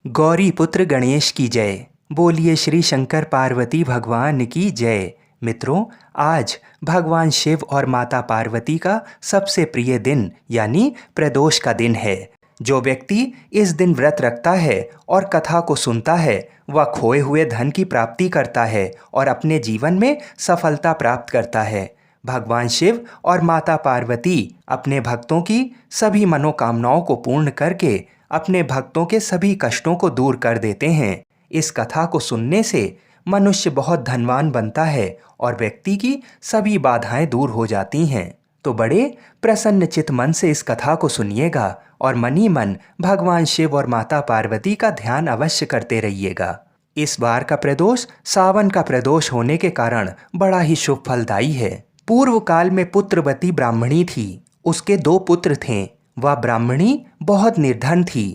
गौरी पुत्र गणेश की जय। बोलिए श्री शंकर पार्वती भगवान की जय। मित्रों, आज भगवान शिव और माता पार्वती का सबसे प्रिय दिन यानी प्रदोष का दिन है। जो व्यक्ति इस दिन व्रत रखता है और कथा को सुनता है वह खोए हुए धन की प्राप्ति करता है और अपने जीवन में सफलता प्राप्त करता है। भगवान शिव और माता पार्वती अपने भक्तों की सभी मनोकामनाओं को पूर्ण करके अपने भक्तों के सभी कष्टों को दूर कर देते हैं। इस कथा को सुनने से मनुष्य बहुत धनवान बनता है और व्यक्ति की सभी बाधाएं दूर हो जाती हैं। तो बड़े प्रसन्न चित्त मन से इस कथा को सुनिएगा और मन ही मन भगवान शिव और माता पार्वती का ध्यान अवश्य करते रहिएगा। इस बार का प्रदोष सावन का प्रदोष होने के कारण बड़ा ही शुभ फलदायी है। पूर्व काल में पुत्रवती ब्राह्मणी थी। उसके 2 पुत्र थे। वह ब्राह्मणी बहुत निर्धन थी।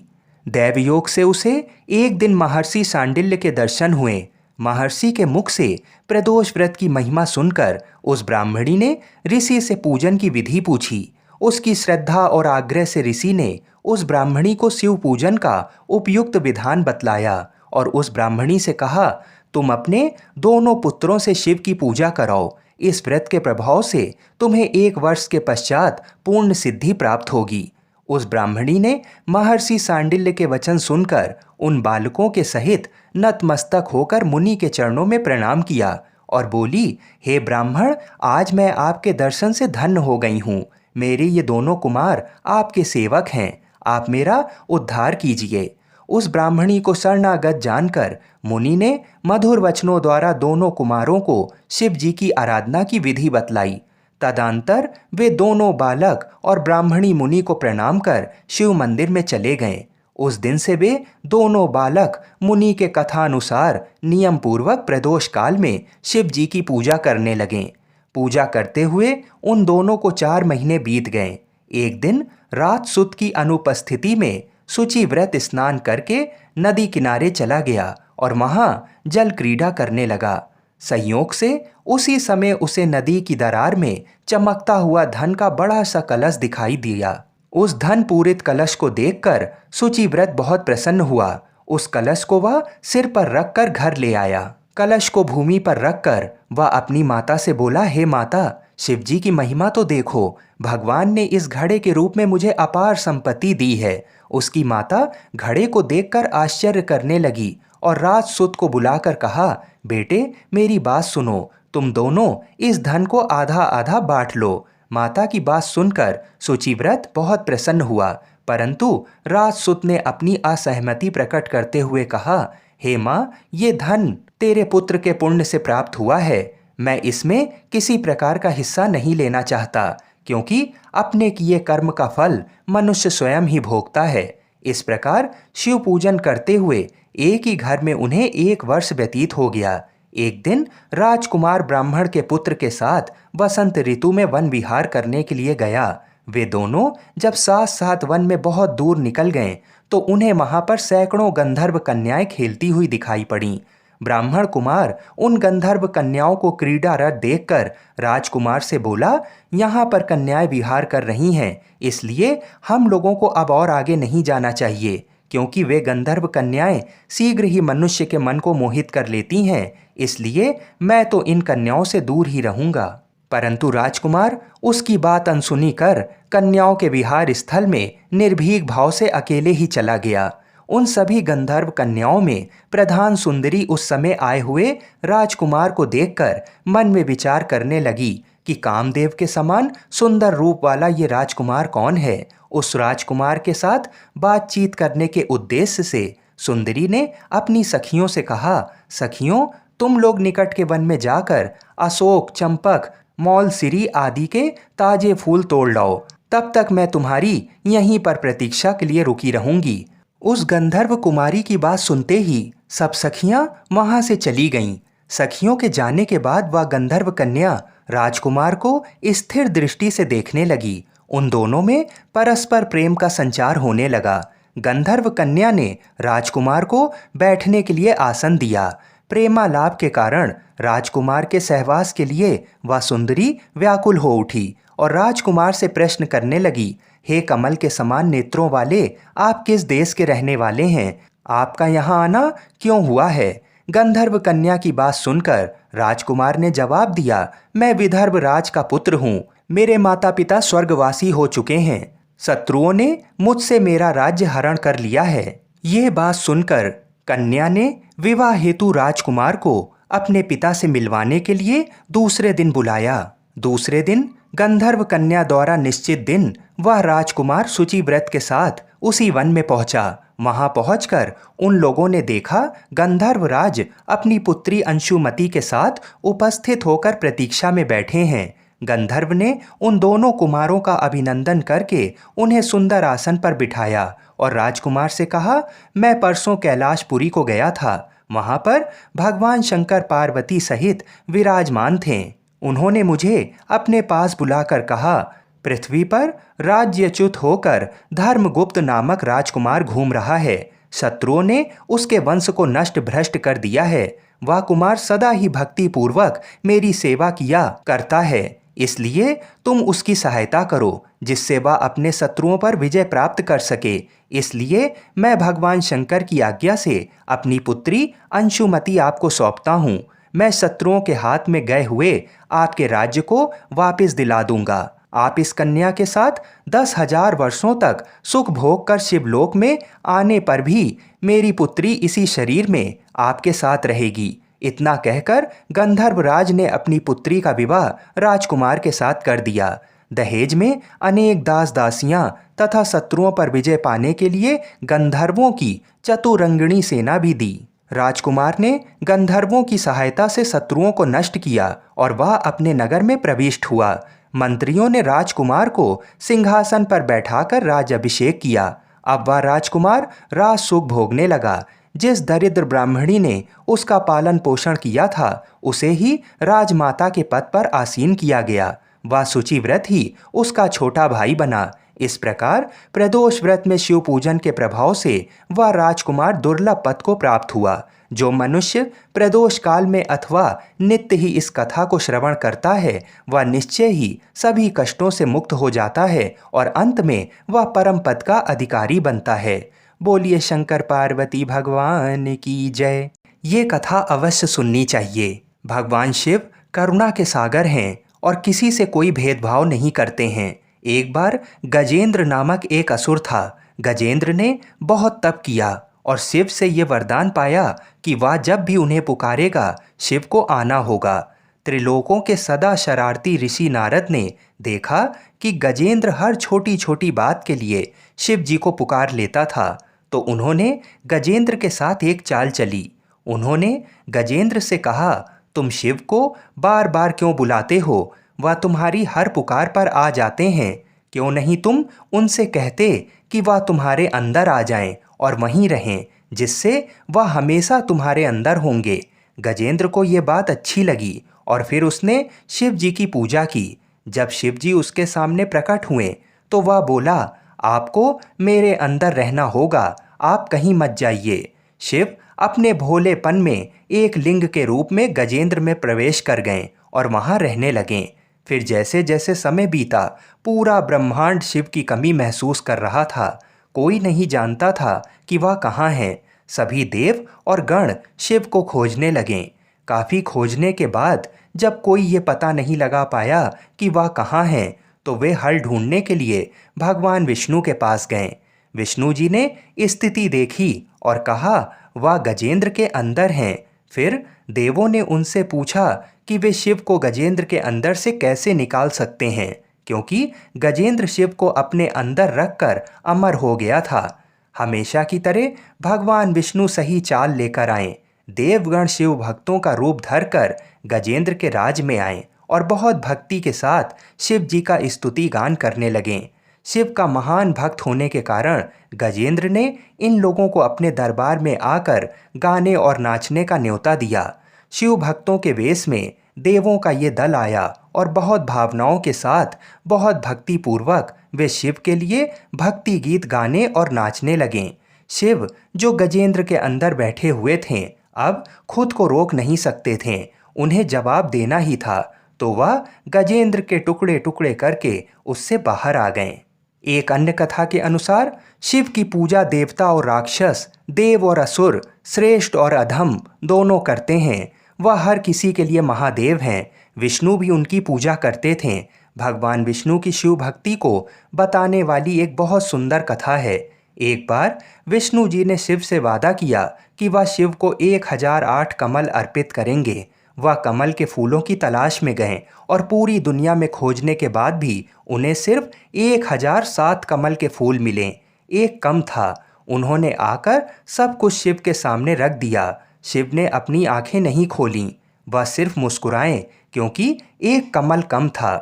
दैवयोग से उसे एक दिन महर्षि सांडिल्य के दर्शन हुए। महर्षि के मुख से प्रदोष व्रत की महिमा सुनकर उस ब्राह्मणी ने ऋषि से पूजन की विधि पूछी। उसकी श्रद्धा और आग्रह से ऋषि ने उस ब्राह्मणी को शिव पूजन का उपयुक्त विधान बतलाया और उस ब्राह्मणी से कहा, तुम अपने दोनों पुत्रों से शिव की पूजा कराओ। इस व्रत के प्रभाव से तुम्हें 1 वर्ष के पश्चात पूर्ण सिद्धि प्राप्त होगी। उस ब्राह्मणी ने महर्षि सांडिल्य के वचन सुनकर उन बालकों के सहित नतमस्तक होकर मुनि के चरणों में प्रणाम किया और बोली, हे ब्राह्मण, आज मैं आपके दर्शन से धन्य हो गई हूँ। मेरे ये दोनों कुमार आपके सेवक हैं। आप मेरा उद्धार कीजिए। उस ब्राह्मणी को शरणागत जानकर मुनि ने मधुर वचनों द्वारा दोनों कुमारों को शिव जी की आराधना की विधि बतलाई। तदंतर वे दोनों बालक और ब्राह्मणी मुनि को प्रणाम कर शिव मंदिर में चले गए। उस दिन से वे दोनों बालक मुनि के कथा अनुसार नियम पूर्वक प्रदोष काल में शिव जी की पूजा करने लगे। पूजा करते हुए उन दोनों को 4 महीने बीत गए। एक दिन रात सुत की अनुपस्थिति में शुचि व्रत स्नान करके नदी किनारे चला गया और वहां जल क्रीड़ा करने लगा। संयोग से उसी समय उसे नदी की दरार में चमकता हुआ धन का बड़ा सा कलश दिखाई दिया। उस धन पूरित कलश को देखकर शुचि व्रत बहुत प्रसन्न हुआ। उस कलश को वह सिर पर रखकर घर ले आया। कलश को भूमि पर रखकर वह अपनी माता से बोला, हे माता, शिव जी की महिमा तो देखो। भगवान ने इस घड़े के रूप में मुझे अपार संपत्ति दी है। उसकी माता घड़े को देखकर आश्चर्य करने लगी और रात सुत को बुलाकर कहा, बेटे, मेरी बात सुनो। तुम दोनों इस धन को आधा आधा बांट लो। माता की बात सुनकर शुचिव्रत बहुत प्रसन्न हुआ, परंतु रात सुत ने अपनी असहमति प्रकट करते हुए कहा, हे माँ, ये धन तेरे पुत्र के पुण्य से प्राप्त हुआ है। मैं इसमें किसी प्रकार का हिस्सा नहीं लेना चाहता, क्योंकि अपने किए कर्म का फल मनुष्य स्वयं ही भोगता है। इस प्रकार शिव पूजन करते हुए एक ही घर में उन्हें 1 वर्ष व्यतीत हो गया। एक दिन राजकुमार ब्राह्मण के पुत्र के साथ वसंत ऋतु में वन विहार करने के लिए गया। वे दोनों जब साथ साथ वन में बहुत दूर निकल गए तो उन्हें वहां पर सैकड़ों गंधर्व कन्याएं खेलती हुई दिखाई पड़ीं। ब्राह्मण कुमार उन गंधर्व कन्याओं को क्रीडारत देखकर राजकुमार से बोला, यहाँ पर कन्याएं विहार कर रही हैं, इसलिए हम लोगों को अब और आगे नहीं जाना चाहिए, क्योंकि वे गंधर्व कन्याएं शीघ्र ही मनुष्य के मन को मोहित कर लेती हैं। इसलिए मैं तो इन कन्याओं से दूर ही रहूंगा। परंतु राजकुमार उसकी बात अनसुनी कर कन्याओं के विहार स्थल में निर्भीक भाव से अकेले ही चला गया। उन सभी गंधर्व कन्याओं में प्रधान सुंदरी उस समय आए हुए राजकुमार को देखकर मन में विचार करने लगी कि कामदेव के समान सुंदर रूप वाला ये राजकुमार कौन है। उस राजकुमार के साथ बातचीत करने के उद्देश्य से सुंदरी ने अपनी सखियों से कहा, सखियों, तुम लोग निकट के वन में जाकर अशोक, चंपक, मौलसिरी आदि के ताजे फूल तोड़ लाओ। तब तक मैं तुम्हारी यहीं पर प्रतीक्षा के लिए रुकी रहूंगी। उस गंधर्व कुमारी की बात सुनते ही सब सखियां वहां से चली गईं। सखियों के जाने के बाद वह गंधर्व कन्या राजकुमार को स्थिर दृष्टि से देखने लगी। उन दोनों में परस्पर प्रेम का संचार होने लगा। गंधर्व कन्या ने राजकुमार को बैठने के लिए आसन दिया। प्रेमालाप के कारण राजकुमार के सहवास के लिए वह सुंदरी व्याकुल हो उठी और राजकुमार से प्रश्न करने लगी, हे कमल के समान नेत्रों वाले, आप किस देश के रहने वाले हैं? आपका यहाँ आना क्यों हुआ है? गंधर्व कन्या की बात सुनकर राजकुमार ने जवाब दिया, मैं विदर्भ राज का पुत्र हूँ। मेरे माता पिता स्वर्गवासी हो चुके हैं। शत्रुओं ने मुझसे मेरा राज्य हरण कर लिया है। ये बात सुनकर कन्या ने विवाह हेतु राजकुमार को अपने पिता से मिलवाने के लिए दूसरे दिन बुलाया। दूसरे दिन गंधर्व कन्या द्वारा निश्चित दिन वह राजकुमार शुचिव्रत के साथ उसी वन में पहुंचा। वहां पहुंचकर उन लोगों ने देखा गंधर्व राज अपनी पुत्री अंशुमति के साथ उपस्थित होकर प्रतीक्षा में बैठे हैं। गंधर्व ने उन दोनों कुमारों का अभिनंदन करके उन्हें सुंदर आसन पर बिठाया और राजकुमार से कहा, मैं परसों कैलाशपुरी को गया था। वहां पर भगवान शंकर पार्वती सहित विराजमान थे। उन्होंने मुझे अपने पास बुलाकर कहा, पृथ्वी पर राज्यच्युत होकर धर्मगुप्त नामक राजकुमार घूम रहा है। शत्रुओं ने उसके वंश को नष्ट भ्रष्ट कर दिया है। वह कुमार सदा ही भक्ति पूर्वक मेरी सेवा किया करता है, इसलिए तुम उसकी सहायता करो जिससे वह अपने शत्रुओं पर विजय प्राप्त कर सके। इसलिए मैं भगवान शंकर की आज्ञा से अपनी पुत्री अंशुमति आपको सौंपता हूँ। मैं शत्रुओं के हाथ में गए हुए आपके राज्य को वापस दिला दूंगा। आप इस कन्या के साथ 10,000 वर्षों तक सुख भोग कर शिवलोक में आने पर भी मेरी पुत्री इसी शरीर में आपके साथ रहेगी। इतना कहकर गंधर्वराज ने अपनी पुत्री का विवाह राजकुमार के साथ कर दिया। दहेज में अनेक दास दासियां तथा शत्रुओं पर विजय पाने के लिए गंधर्वों की चतुरंगिणी सेना भी दी। राजकुमार ने गंधर्वों की सहायता से शत्रुओं को नष्ट किया और वह अपने नगर में प्रविष्ट हुआ। मंत्रियों ने राजकुमार को सिंहासन पर बैठाकर राज अभिषेक किया। अब वह राजकुमार राज सुख भोगने लगा। जिस दरिद्र ब्राह्मणी ने उसका पालन पोषण किया था उसे ही राजमाता के पद पर आसीन किया गया। वह शुचिव्रत ही उसका छोटा भाई बना। इस प्रकार प्रदोष व्रत में शिव पूजन के प्रभाव से वह राजकुमार दुर्लभ पद को प्राप्त हुआ। जो मनुष्य प्रदोष काल में अथवा नित्य ही इस कथा को श्रवण करता है वह निश्चय ही सभी कष्टों से मुक्त हो जाता है और अंत में वह परम पद का अधिकारी बनता है। बोलिए शंकर पार्वती भगवान की जय। ये कथा अवश्य सुननी चाहिए। भगवान शिव करुणा के सागर हैं और किसी से कोई भेदभाव नहीं करते हैं। एक बार गजेंद्र नामक एक असुर था। गजेंद्र ने बहुत तप किया और शिव से ये वरदान पाया कि वह जब भी उन्हें पुकारेगा शिव को आना होगा। त्रिलोकों के सदा शरारती ऋषि नारद ने देखा कि गजेंद्र हर छोटी छोटी बात के लिए शिव जी को पुकार लेता था, तो उन्होंने गजेंद्र के साथ एक चाल चली। उन्होंने गजेंद्र से कहा, तुम शिव को बार बार क्यों बुलाते हो? वह तुम्हारी हर पुकार पर आ जाते हैं। क्यों नहीं तुम उनसे कहते कि वह तुम्हारे अंदर आ जाएं और वहीं रहें, जिससे वह हमेशा तुम्हारे अंदर होंगे। गजेंद्र को ये बात अच्छी लगी और फिर उसने शिव जी की पूजा की। जब शिव जी उसके सामने प्रकट हुए तो वह बोला, आपको मेरे अंदर रहना होगा, आप कहीं मत जाइए। शिव अपने भोलेपन में एक लिंग के रूप में गजेंद्र में प्रवेश कर गए और वहां रहने लगे। फिर जैसे जैसे समय बीता पूरा ब्रह्मांड शिव की कमी महसूस कर रहा था। कोई नहीं जानता था कि वह कहाँ है। सभी देव और गण शिव को खोजने लगे। काफ़ी खोजने के बाद जब कोई ये पता नहीं लगा पाया कि वह कहाँ है तो वे हल ढूंढने के लिए भगवान विष्णु के पास गए। विष्णु जी ने स्थिति देखी और कहा, वह गजेंद्र के अंदर हैं। फिर देवों ने उनसे पूछा कि वे शिव को गजेंद्र के अंदर से कैसे निकाल सकते हैं, क्योंकि गजेंद्र शिव को अपने अंदर रखकर अमर हो गया था। हमेशा की तरह भगवान विष्णु सही चाल लेकर आए। देवगण शिव भक्तों का रूप धरकर गजेंद्र के राज में आए और बहुत भक्ति के साथ शिव जी का स्तुति गान करने लगे। शिव का महान भक्त होने के कारण गजेंद्र ने इन लोगों को अपने दरबार में आकर गाने और नाचने का न्योता दिया। शिव भक्तों के वेश में देवों का ये दल आया और बहुत भावनाओं के साथ बहुत भक्ति पूर्वक वे शिव के लिए भक्ति गीत गाने और नाचने लगे। शिव जो गजेंद्र के अंदर बैठे हुए थे अब खुद को रोक नहीं सकते थे, उन्हें जवाब देना ही था, तो वह गजेंद्र के टुकड़े टुकड़े करके उससे बाहर आ गए। एक अन्य कथा के अनुसार शिव की पूजा देवता और राक्षस, देव और असुर, श्रेष्ठ और अधम दोनों करते हैं। वह हर किसी के लिए महादेव हैं। विष्णु भी उनकी पूजा करते थे। भगवान विष्णु की शिव भक्ति को बताने वाली एक बहुत सुंदर कथा है। एक बार विष्णु जी ने शिव से वादा किया कि वह शिव को 1008 कमल अर्पित करेंगे। वह कमल के फूलों की तलाश में गए और पूरी दुनिया में खोजने के बाद भी उन्हें सिर्फ 1007 कमल के फूल मिले। एक कम था। उन्होंने आकर सब कुछ शिव के सामने रख दिया। शिव ने अपनी आंखें नहीं खोलीं। वह सिर्फ मुस्कुराए क्योंकि एक कमल कम था।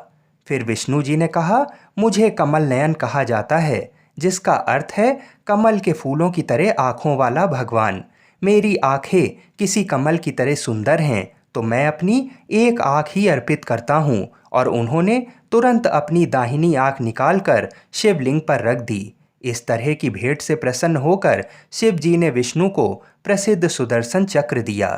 फिर विष्णु जी ने कहा, मुझे कमल नयन कहा जाता है, जिसका अर्थ है कमल के फूलों की तरह आँखों वाला भगवान। मेरी आँखें किसी कमल की तरह सुंदर हैं, तो मैं अपनी एक आँख ही अर्पित करता हूँ। और उन्होंने तुरंत अपनी दाहिनी आँख निकालकर शिवलिंग पर रख दी। इस तरह की भेंट से प्रसन्न होकर शिव जी ने विष्णु को प्रसिद्ध सुदर्शन चक्र दिया।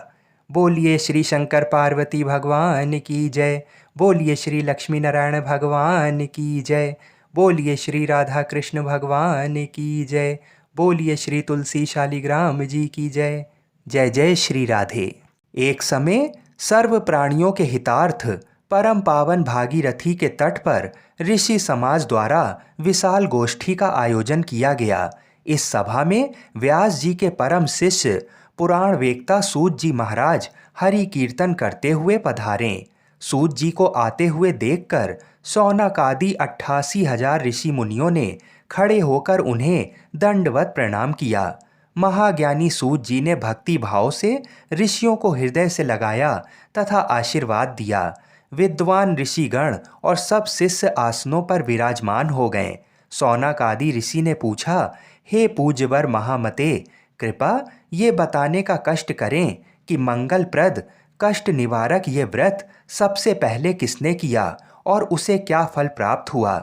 बोलिए श्री शंकर पार्वती भगवान की जय। बोलिए श्री लक्ष्मी नारायण भगवान की जय। बोलिए श्री राधा कृष्ण भगवान की जय। बोलिए श्री तुलसी शालिग्राम जी की जय। जय जय श्री राधे। एक समय सर्व प्राणियों के हितार्थ परम पावन भागीरथी के तट पर ऋषि समाज द्वारा विशाल गोष्ठी का आयोजन किया गया। इस सभा में व्यास जी के परम शिष्य पुराण वेत्ता सूत जी महाराज हरि कीर्तन करते हुए पधारे। सूत जी को आते हुए देखकर शौनक आदि 88,000 ऋषि मुनियों ने खड़े होकर उन्हें दंडवत प्रणाम किया। महाज्ञानी सूत जी ने भक्ति भाव से ऋषियों को हृदय से लगाया तथा आशीर्वाद दिया। विद्वान ऋषिगण और सब शिष्य आसनों पर विराजमान हो गए। शौनक आदि ऋषि ने पूछा, हे पूज्यवर महामते, कृपा ये बताने का कष्ट करें कि मंगलप्रद कष्ट निवारक ये व्रत सबसे पहले किसने किया और उसे क्या फल प्राप्त हुआ।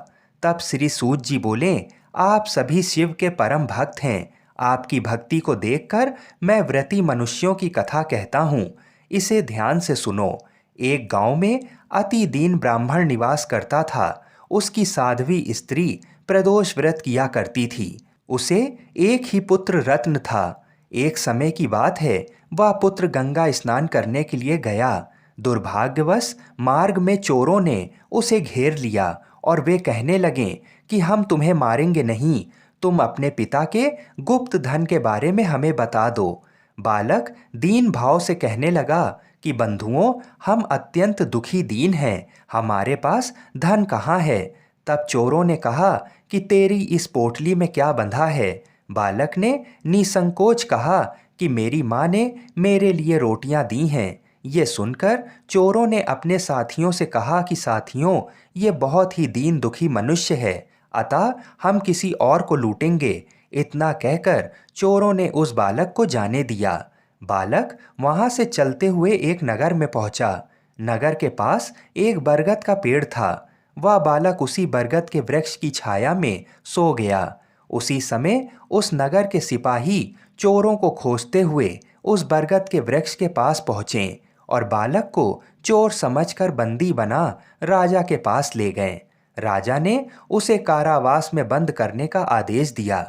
तब श्री सूत जी बोले, आप सभी शिव के परम भक्त हैं। आपकी भक्ति को देखकर मैं व्रती मनुष्यों की कथा कहता हूँ। इसे ध्यान से सुनो। एक गांव में अति दीन ब्राह्मण निवास करता था। उसकी साध्वी स्त्री प्रदोष व्रत किया करती थी। उसे एक ही पुत्र रत्न था। एक समय की बात है, वह पुत्र गंगा स्नान करने के लिए गया। दुर्भाग्यवश मार्ग में चोरों ने उसे घेर लिया और वे कहने लगे कि हम तुम्हें मारेंगे नहीं, तुम अपने पिता के गुप्त धन के बारे में हमें बता दो। बालक दीन भाव से कहने लगा कि बंधुओं, हम अत्यंत दुखी दीन हैं, हमारे पास धन कहाँ है। तब चोरों ने कहा कि तेरी इस पोटली में क्या बंधा है। बालक ने निसंकोच कहा कि मेरी माँ ने मेरे लिए रोटियां दी हैं। ये सुनकर चोरों ने अपने साथियों से कहा कि साथियों, ये बहुत ही दीन दुखी मनुष्य है, अतः हम किसी और को लूटेंगे। इतना कहकर चोरों ने उस बालक को जाने दिया। बालक वहां से चलते हुए एक नगर में पहुंचा। नगर के पास एक बरगद का पेड़ था। वह बालक उसी बरगद के वृक्ष की छाया में सो गया। उसी समय उस नगर के सिपाही चोरों को खोजते हुए उस बरगद के वृक्ष के पास पहुंचे और बालक को चोर समझकर बंदी बना राजा के पास ले गए। राजा ने उसे कारावास में बंद करने का आदेश दिया।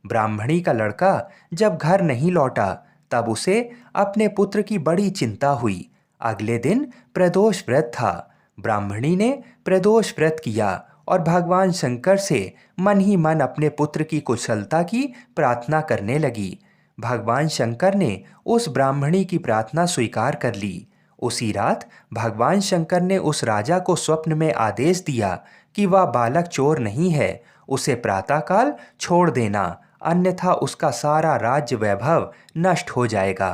ब्राह्मणी का लड़का जब घर नहीं लौटा, तब उसे अपने पुत्र की बड़ी चिंता हुई। अगले दिन प्रदोष व्रत था। ब्राह्मणी ने प्रदोष व्रत किया और भगवान शंकर से मन ही मन अपने पुत्र की कुशलता की प्रार्थना करने लगी। भगवान शंकर ने उस ब्राह्मणी की प्रार्थना स्वीकार कर ली। उसी रात भगवान शंकर ने उस राजा को स्वप्न में आदेश दिया कि वह बालक चोर नहीं है, उसे प्रातःकाल छोड़ देना, अन्यथा उसका सारा राज्य वैभव नष्ट हो जाएगा।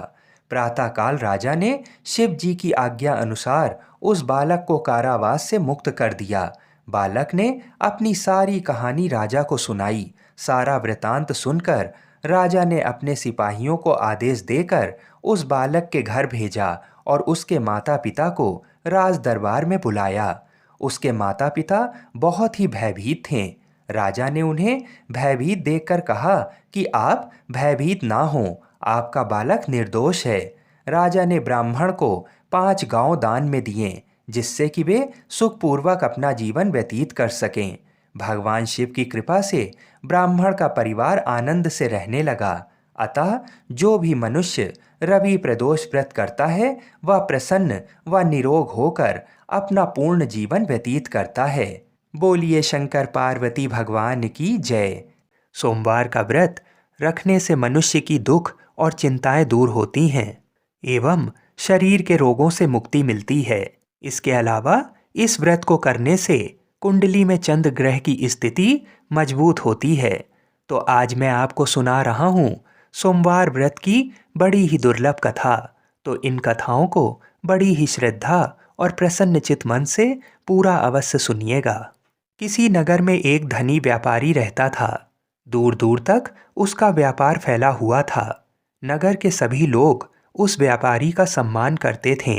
प्रातःकाल राजा ने शिव जी की आज्ञा अनुसार उस बालक को कारावास से मुक्त कर दिया। बालक ने अपनी सारी कहानी राजा को सुनाई। सारा वृतांत सुनकर राजा ने अपने सिपाहियों को आदेश देकर उस बालक के घर भेजा और उसके माता पिता को राज दरबार में बुलाया। उसके माता पिता बहुत ही भयभीत थे। राजा ने उन्हें भयभीत देखकर कहा कि आप भयभीत ना हों, आपका बालक निर्दोष है। राजा ने ब्राह्मण को 5 गांव दान में दिए, जिससे कि वे सुखपूर्वक अपना जीवन व्यतीत कर सकें। भगवान शिव की कृपा से ब्राह्मण का परिवार आनंद से रहने लगा। अतः जो भी मनुष्य रवि प्रदोष व्रत करता है वह प्रसन्न व निरोग होकर अपना पूर्ण जीवन व्यतीत करता है। बोलिए शंकर पार्वती भगवान की जय। सोमवार का व्रत रखने से मनुष्य की दुख और चिंताएं दूर होती हैं एवं शरीर के रोगों से मुक्ति मिलती है। इसके अलावा इस व्रत को करने से कुंडली में चंद्र ग्रह की स्थिति मजबूत होती है। तो आज मैं आपको सुना रहा हूँ सोमवार व्रत की बड़ी ही दुर्लभ कथा। तो इन कथाओं को बड़ी ही श्रद्धा और प्रसन्नचित मन से पूरा अवश्य सुनिएगा। किसी नगर में एक धनी व्यापारी रहता था। दूर दूर तक उसका व्यापार फैला हुआ था। नगर के सभी लोग उस व्यापारी का सम्मान करते थे।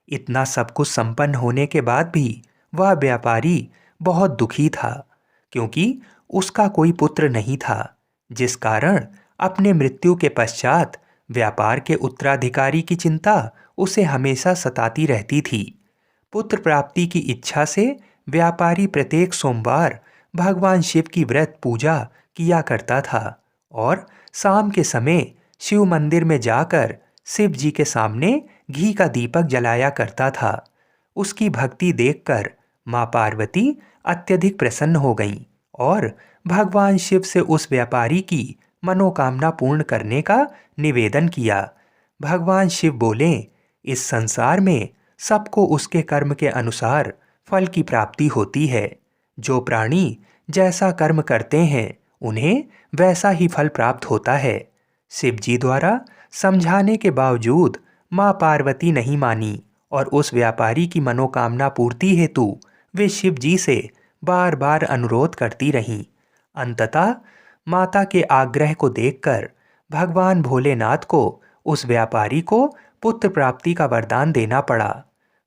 इतना सब कुछ संपन्न होने के बाद भी वह व्यापारी बहुत दुखी था, क्योंकि उसका कोई पुत्र नहीं था, जिस कारण अपने मृत्यु के पश्चात व्यापार के उत्तराधिकारी की चिंता उसे हमेशा सताती रहती थी। पुत्र प्राप्ति की इच्छा से व्यापारी प्रत्येक सोमवार भगवान शिव की व्रत पूजा किया करता था और शाम के समय शिव मंदिर में जाकर शिव जी के सामने घी का दीपक जलाया करता था। उसकी भक्ति देखकर माँ पार्वती अत्यधिक प्रसन्न हो गईं और भगवान शिव से उस व्यापारी की मनोकामना पूर्ण करने का निवेदन किया। भगवान शिव बोले, इस संसार में सबको उसके कर्म के अनुसार फल की प्राप्ति होती है। जो प्राणी जैसा कर्म करते हैं उन्हें वैसा ही फल प्राप्त होता है। शिव जी द्वारा समझाने के बावजूद माँ पार्वती नहीं मानी और उस व्यापारी की मनोकामना पूर्ति हेतु वे शिव जी से बार बार अनुरोध करती रहीं। अंततः माता के आग्रह को देखकर भगवान भोलेनाथ को उस व्यापारी को पुत्र प्राप्ति का वरदान देना पड़ा।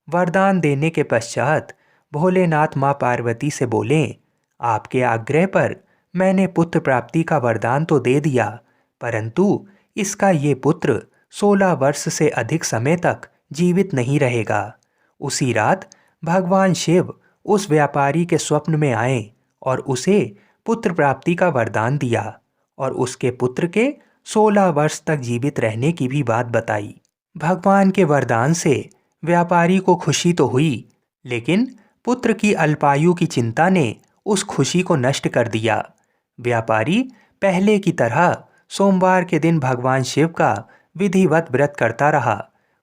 वरदान देने के पश्चात भोलेनाथ माँ पार्वती से बोले, आपके आग्रह पर मैंने पुत्र प्राप्ति का वरदान तो दे दिया, परंतु इसका ये पुत्र 16 वर्ष से अधिक समय तक जीवित नहीं रहेगा। उसी रात भगवान शिव उस व्यापारी के स्वप्न में आए और उसे पुत्र प्राप्ति का वरदान दिया और उसके पुत्र के 16 वर्ष तक जीवित रहने की भी बात बताई। भगवान के वरदान से व्यापारी को खुशी तो हुई, लेकिन पुत्र की अल्पायु की चिंता ने उस खुशी को नष्ट कर दिया। व्यापारी पहले की तरह सोमवार के दिन भगवान शिव का विधिवत व्रत करता रहा।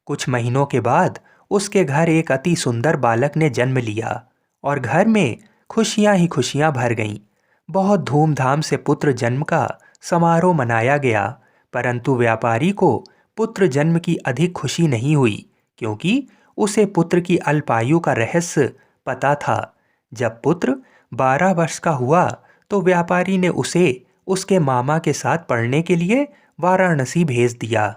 कुछ महीनों के बाद उसके घर एक अति सुंदर बालक ने जन्म लिया और घर में खुशियां ही खुशियां भर गईं। बहुत धूमधाम से पुत्र जन्म का समारोह मनाया गया, परंतु व्यापारी को पुत्र जन्म की अधिक खुशी नहीं हुई, क्योंकि उसे पुत्र की अल्पायु का रहस्य पता था। जब पुत्र 12 वर्ष का हुआ तो व्यापारी ने उसे उसके मामा के साथ पढ़ने के लिए वाराणसी भेज दिया।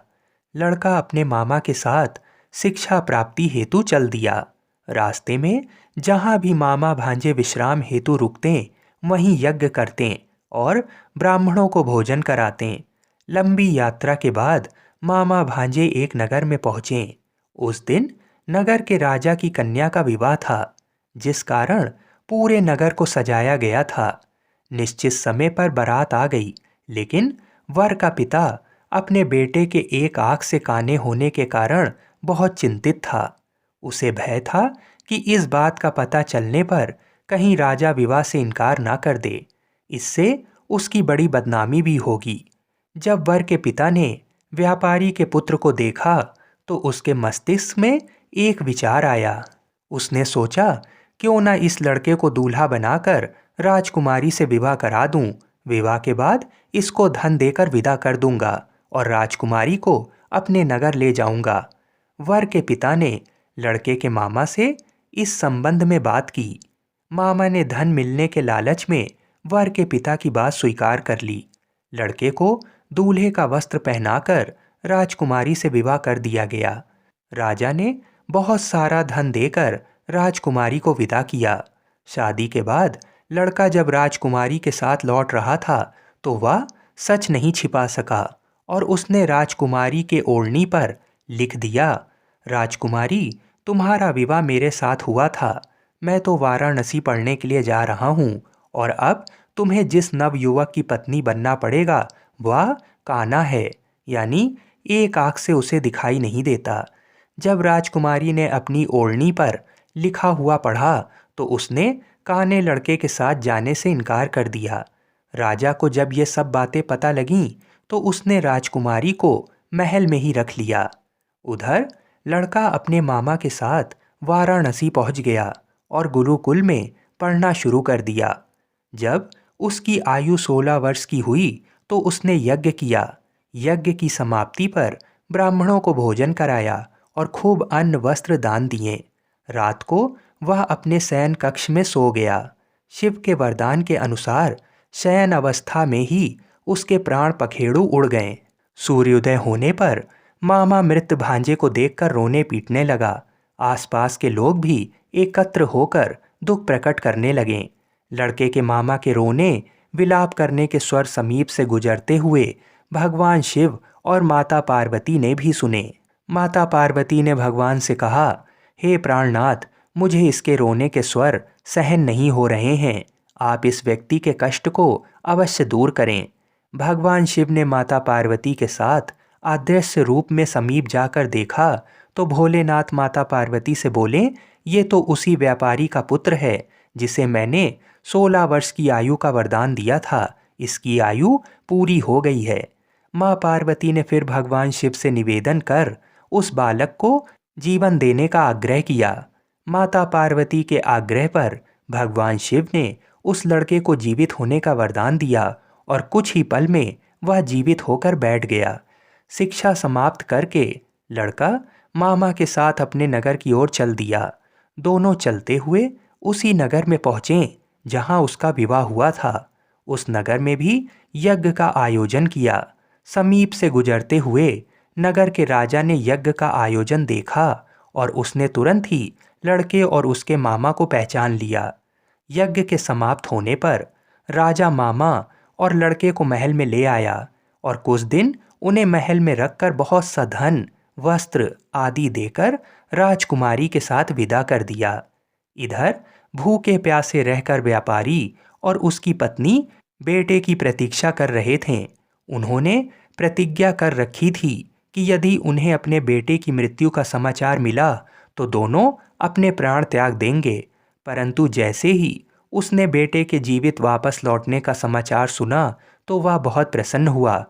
लड़का अपने मामा के साथ शिक्षा प्राप्ति हेतु चल दिया। रास्ते में जहाँ भी मामा भांजे विश्राम हेतु रुकते वहीं यज्ञ करते और ब्राह्मणों को भोजन कराते। लंबी यात्रा के बाद मामा भांजे एक नगर में पहुँचे। उस दिन नगर के राजा की कन्या का विवाह था, जिस कारण पूरे नगर को सजाया गया था। निश्चित समय पर बारात आ गई, लेकिन वर का पिता अपने बेटे के एक आंख से काने होने के कारण बहुत चिंतित था। उसे भय था कि इस बात का पता चलने पर कहीं राजा विवाह से इनकार ना कर दे, इससे उसकी बड़ी बदनामी भी होगी। जब वर के पिता ने व्यापारी के पुत्र को देखा तो उसके मस्तिष्क में एक विचार आया। उसने सोचा, क्यों ना इस लड़के को दूल्हा बनाकर राजकुमारी से विवाह करा दूं। विवाह के बाद इसको धन देकर विदा कर दूंगा और राजकुमारी को अपने नगर ले जाऊंगा। वर के पिता ने लड़के के मामा से इस संबंध में बात की। मामा ने धन मिलने के लालच में वर के पिता की बात स्वीकार कर ली। लड़के को दूल्हे का वस्त्र पहनाकर राजकुमारी से विवाह कर दिया गया। राजा ने बहुत सारा धन देकर राजकुमारी को विदा किया। शादी के बाद लड़का जब राजकुमारी के साथ लौट रहा था तो वह सच नहीं छिपा सका और उसने राजकुमारी के ओढ़नी पर लिख दिया, राजकुमारी, तुम्हारा विवाह मेरे साथ हुआ था। मैं तो वाराणसी पढ़ने के लिए जा रहा हूँ और अब तुम्हें जिस नवयुवक की पत्नी बनना पड़ेगा वह काना है, यानी एक आँख से उसे दिखाई नहीं देता। जब राजकुमारी ने अपनी ओढ़नी पर लिखा हुआ पढ़ा तो उसने काने लड़के के साथ जाने से इनकार कर दिया। राजा को जब ये सब बातें पता लगीं तो उसने राजकुमारी को महल में ही रख लिया। उधर लड़का अपने मामा के साथ वाराणसी पहुंच गया और गुरुकुल में पढ़ना शुरू कर दिया। जब उसकी आयु 16 वर्ष की हुई तो उसने यज्ञ किया। यज्ञ की समाप्ति पर ब्राह्मणों को भोजन कराया और खूब अन्न वस्त्र दान दिए। रात को वह अपने शयन कक्ष में सो गया। शिव के वरदान के अनुसार शयन अवस्था में ही उसके प्राण पखेरु उड़ गए। सूर्योदय होने पर मामा मृत भांजे को देखकर रोने पीटने लगा। आसपास के लोग भी एकत्र होकर दुख प्रकट करने लगे। लड़के के मामा के रोने विलाप करने के स्वर समीप से गुजरते हुए भगवान शिव और माता पार्वती ने भी सुने। माता पार्वती ने भगवान से कहा, हे प्राणनाथ, मुझे इसके रोने के स्वर सहन नहीं हो रहे हैं। आप इस व्यक्ति के कष्ट को अवश्य दूर करें। भगवान शिव ने माता पार्वती के साथ अदृश्य रूप में समीप जाकर देखा तो भोलेनाथ माता पार्वती से बोले, ये तो उसी व्यापारी का पुत्र है जिसे मैंने 16 वर्ष की आयु का वरदान दिया था। इसकी आयु पूरी हो गई है। माँ पार्वती ने फिर भगवान शिव से निवेदन कर उस बालक को जीवन देने का आग्रह किया। माता पार्वती के आग्रह पर भगवान शिव ने उस लड़के को जीवित होने का वरदान दिया और कुछ ही पल में वह जीवित होकर बैठ गया। शिक्षा समाप्त करके लड़का मामा के साथ अपने नगर की ओर चल दिया। दोनों चलते हुए उसी नगर में पहुँचे जहाँ उसका विवाह हुआ था। उस नगर में भी यज्ञ का आयोजन किया। समीप से गुजरते हुए नगर के राजा ने यज्ञ का आयोजन देखा और उसने तुरंत ही लड़के और उसके मामा को पहचान लिया। यज्ञ के समाप्त होने पर राजा मामा और लड़के को महल में ले आया और कुछ दिन उन्हें महल में रखकर बहुत सा धन, वस्त्र आदि देकर राजकुमारी के साथ विदा कर दिया। इधर भूखे प्यासे रहकर व्यापारी और उसकी पत्नी बेटे की प्रतीक्षा कर रहे थे। उन्होंने प्रतिज्ञा कर रखी थी कि यदि उन्हें अपने बेटे की मृत्यु का समाचार मिला तो दोनों अपने प्राण त्याग देंगे। परंतु जैसे ही उसने बेटे के जीवित वापस लौटने का समाचार सुना तो वह बहुत प्रसन्न हुआ।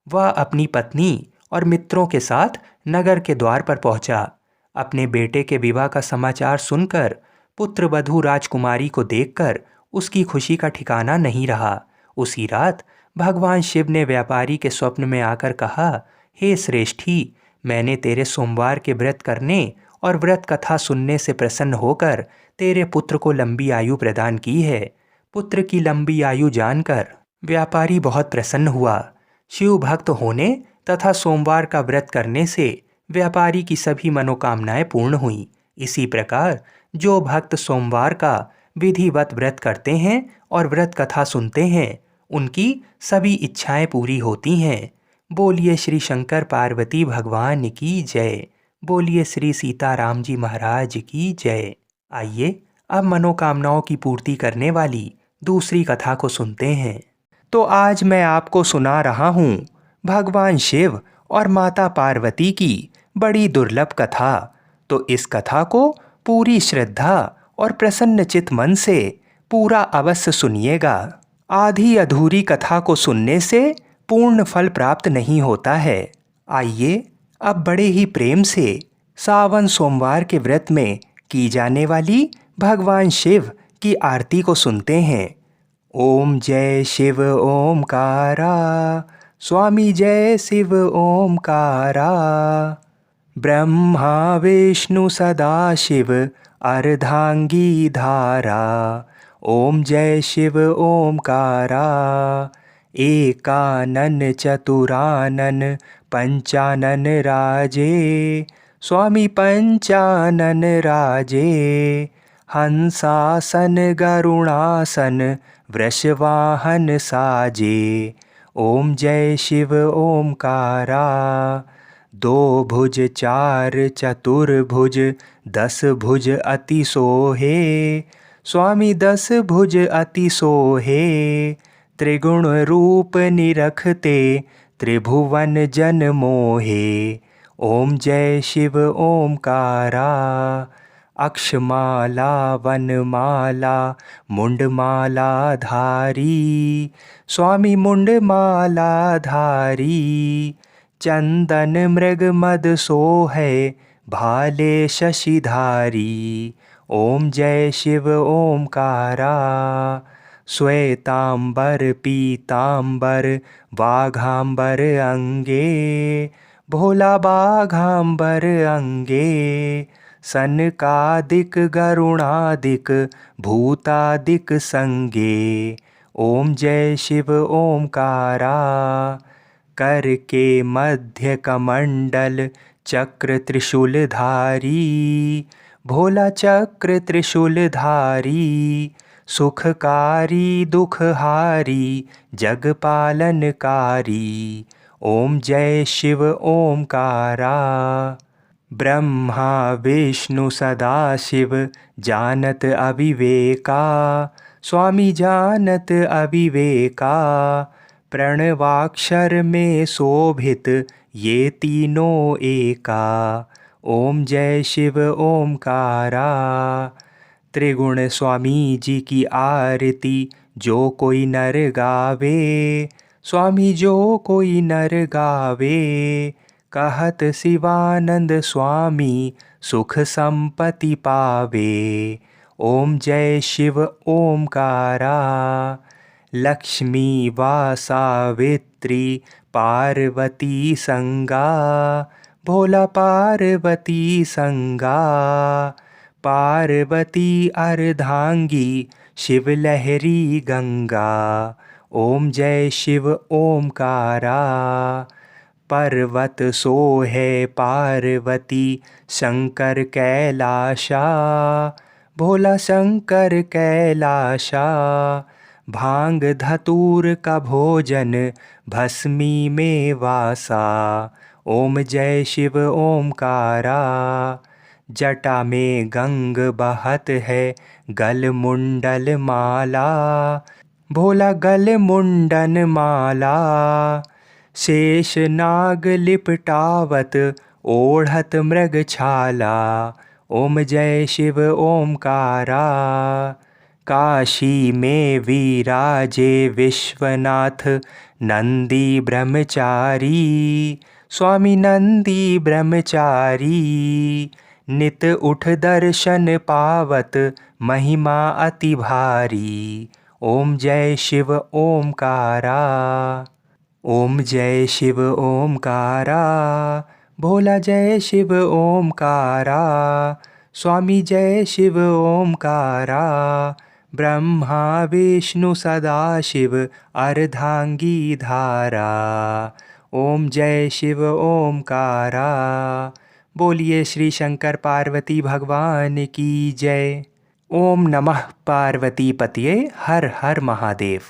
वह अपनी पत्नी और मित्रों के साथ नगर के द्वार पर पहुंचा। अपने बेटे के विवाह का समाचार सुनकर पुत्रवधू राजकुमारी को देखकर उसकी खुशी का ठिकाना नहीं रहा। उसी रात भगवान शिव ने व्यापारी के स्वप्न में आकर कहा, हे श्रेष्ठी, मैंने तेरे सोमवार के व्रत करने और व्रत कथा सुनने से प्रसन्न होकर तेरे पुत्र को लंबी आयु प्रदान की है। पुत्र की लंबी आयु जानकर व्यापारी बहुत प्रसन्न हुआ। शिव भक्त होने तथा सोमवार का व्रत करने से व्यापारी की सभी मनोकामनाएं पूर्ण हुईं। इसी प्रकार जो भक्त सोमवार का विधिवत व्रत करते हैं और व्रत कथा सुनते हैं, उनकी सभी इच्छाएं पूरी होती हैं। बोलिए श्री शंकर पार्वती भगवान की जय। बोलिए श्री सीताराम जी महाराज की जय। आइए अब मनोकामनाओं की पूर्ति करने वाली दूसरी कथा को सुनते हैं। तो आज मैं आपको सुना रहा हूँ भगवान शिव और माता पार्वती की बड़ी दुर्लभ कथा। तो इस कथा को पूरी श्रद्धा और प्रसन्नचित मन से पूरा अवश्य सुनिएगा। आधी अधूरी कथा को सुनने से पूर्ण फल प्राप्त नहीं होता है। आइए अब बड़े ही प्रेम से सावन सोमवार के व्रत में की जाने वाली भगवान शिव की आरती को सुनते हैं। ओम जय शिव ओमकारा, स्वामी जय शिव ओमकारा। ब्रह्मा विष्णु सदा शिव अर्धांगी धारा। ओम जय शिव ओमकारा। एकानन चतुरानन पंचानन राजे, स्वामी पंचानन राजे। हंसासन गरुणासन वृषवाहन साजे। ओम जय शिव ओमकारा। दो भुज चार चतुर्भुज 10 भुज अति सोहे, स्वामी दस भुज अति सोहे, त्रिगुण रूप निरखते, त्रिभुवन जन मोहे। ओम जय शिव ओमकारा। अक्षमाला वनमाला मुंडमाला धारी, स्वामी मुंडमाला धारी। चंदन मृग मद सोहै, भाले शशिधारी। ओम जय शिव ओमकारा। श्वेतांबर पीतांबर वाघांबर अंगे, भोला बाघांबर अंगे। सनकादिक गरुणादिक भूतादिक संगे। ओम जय शिव ओमकारा। कर के मध्य कमंडल चक्र त्रिशूलधारी, भोला चक्र त्रिशूलधारी। सुखकारी दुखहारी जगपालनकारी। ओम जय शिव ओमकारा। ब्रह्मा विष्णु सदाशिव जानत अविवेका, स्वामी जानत अविवेका। प्रणवाक्षर में शोभित ये तीनों एका। ओम जय शिव ओमकारा। त्रिगुण स्वामी जी की आरती जो कोई नर गावे, स्वामी जो कोई नर गावे। कहत शिवानंद स्वामी सुख संपत्ति पावे। ओम जय शिव ओमकारा। लक्ष्मी वा सावित्री पार्वती संगा, भोला पार्वती संगा। पार्वती अर्धांगी शिव लहरी गंगा। ओम जय शिव ओमकारा। पर्वत सोहे पार्वती शंकर कैलाशा, भोला शंकर कैलाशा। भांग धतूर का भोजन भस्मी में वासा। ओम जय शिव ओमकारा। जटा में गंग बहत है गल मुंडल माला, भोला गल मुंडन माला। शेष नाग लिपटावत ओढ़त मृग छाला। ओम जय शिव ओमकारा। काशी में विराजे विश्वनाथ नंदी ब्रह्मचारी, स्वामी नंदी ब्रह्मचारी। नित उठ दर्शन पावत महिमा अति भारी। ओम जय शिव ओमकारा। ओम जय शिव ओमकारा। भोला जय शिव ओमकारा। स्वामी जय शिव ओमकारा। ब्रह्मा विष्णु सदाशिव अर्धांगी धारा। ओम जय शिव ओमकारा। बोलिए श्री शंकर पार्वती भगवान की जय। ओम नमः पार्वती पतये। हर हर महादेव।